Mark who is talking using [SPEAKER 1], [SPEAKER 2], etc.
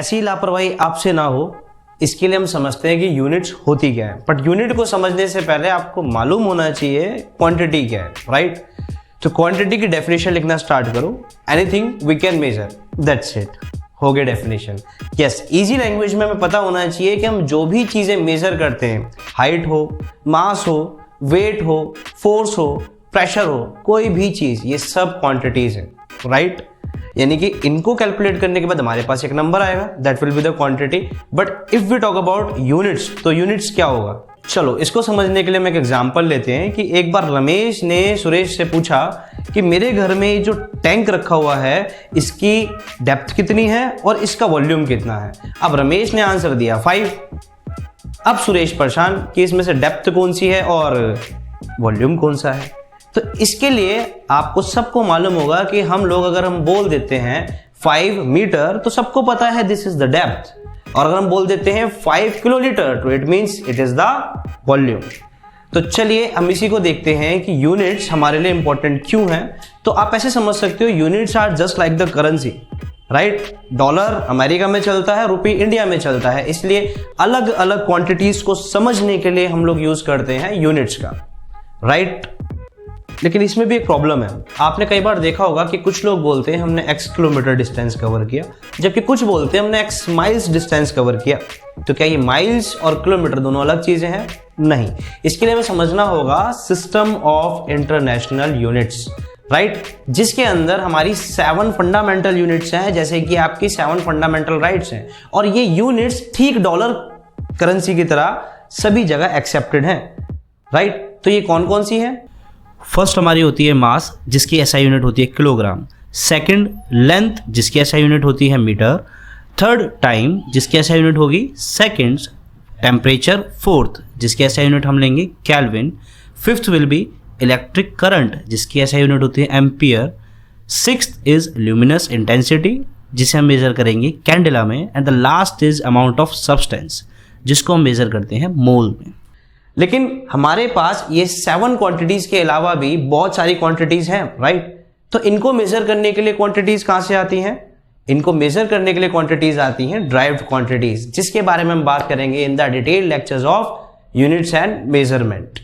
[SPEAKER 1] ऐसी लापरवाही आपसे ना हो, इसके लिए हम समझते हैं कि यूनिट्स होती क्या है। बट यूनिट को समझने से पहले आपको मालूम होना चाहिए क्वांटिटी क्या है, राइट? तो क्वांटिटी की डेफिनेशन लिखना स्टार्ट करो। Anything we can measure, that's it, हो गया डेफिनेशन। यस, इजी लैंग्वेज में हमें पता होना चाहिए कि हम जो भी चीज़ें मेजर करते हैं, हाइट हो, मास हो, वेट हो, फोर्स हो, प्रेशर हो, कोई भी चीज़, ये सब क्वांटिटीज हैं, राइट? यानी कि इनको कैलकुलेट करने के बाद हमारे पास एक नंबर आएगा, that will be the quantity. But if we talk about units, तो यूनिट्स क्या होगा? चलो इसको समझने के लिए हम एक एग्जांपल लेते हैं कि एक बार रमेश ने सुरेश से पूछा कि मेरे घर में जो टैंक रखा हुआ है इसकी डेप्थ कितनी है और इसका वॉल्यूम कितना है। अब रमेश ने आंसर दिया 5। अब सुरेश परेशान कि इसमें से डेप्थ कौन सी है और वॉल्यूम कौन सा है। तो इसके लिए आपको सबको मालूम होगा कि हम लोग अगर हम बोल देते हैं 5 मीटर तो सबको पता है दिस इज द डेप्थ, और अगर हम बोल देते हैं 5 किलोलीटर तो it means it is the volume. तो चलिए हम इसी को देखते हैं कि यूनिट्स हमारे लिए इंपॉर्टेंट क्यों हैं। तो आप ऐसे समझ सकते हो, units are just like the currency, right? Dollar America में चलता है, रुपये इंडिया में चलता है, इसलिए अलग अलग क्वांटिटीज को समझने के लिए हम लोग यूज करते हैं यूनिट्स का, राइट? लेकिन इसमें भी एक प्रॉब्लम है। आपने कई बार देखा होगा कि कुछ लोग बोलते हैं हमने x किलोमीटर डिस्टेंस कवर किया, जबकि कुछ बोलते हैं हमने x माइल्स डिस्टेंस कवर किया। तो क्या ये माइल्स और किलोमीटर दोनों अलग चीजें हैं? नहीं। इसके लिए हमें समझना होगा system of international units, right? जिसके अंदर हमारी 7 फंडामेंटल यूनिट्स हैं, जैसे कि आपकी 7 फंडामेंटल राइट्स हैं, और ये यूनिट्स ठीक डॉलर करेंसी की तरह सभी जगह एक्सेप्टेड हैं, राइट? तो ये कौन कौन सी है?
[SPEAKER 2] फर्स्ट हमारी होती है मास, जिसकी एसआई यूनिट होती है किलोग्राम। सेकंड लेंथ, जिसकी एसआई यूनिट होती है मीटर। थर्ड टाइम, जिसकी एसआई यूनिट होगी सेकंड्स। टेम्परेचर फोर्थ, जिसकी एसआई यूनिट हम लेंगे kelvin. Fifth will be electric current, जिसकी एसआई यूनिट होती है ampere. Sixth is luminous intensity, जिसे हम मेजर करेंगे कैंडेला में। And the last is amount of substance, जिसको हम मेजर करते हैं मोल में।
[SPEAKER 1] लेकिन हमारे पास ये 7 क्वांटिटीज के अलावा भी बहुत सारी क्वांटिटीज हैं, राइट? तो इनको मेजर करने के लिए क्वांटिटीज कहां से आती हैं? इनको मेजर करने के लिए क्वांटिटीज आती हैं ड्राइव्ड क्वांटिटीज, जिसके बारे में हम बात करेंगे in the detail lectures of units and measurement.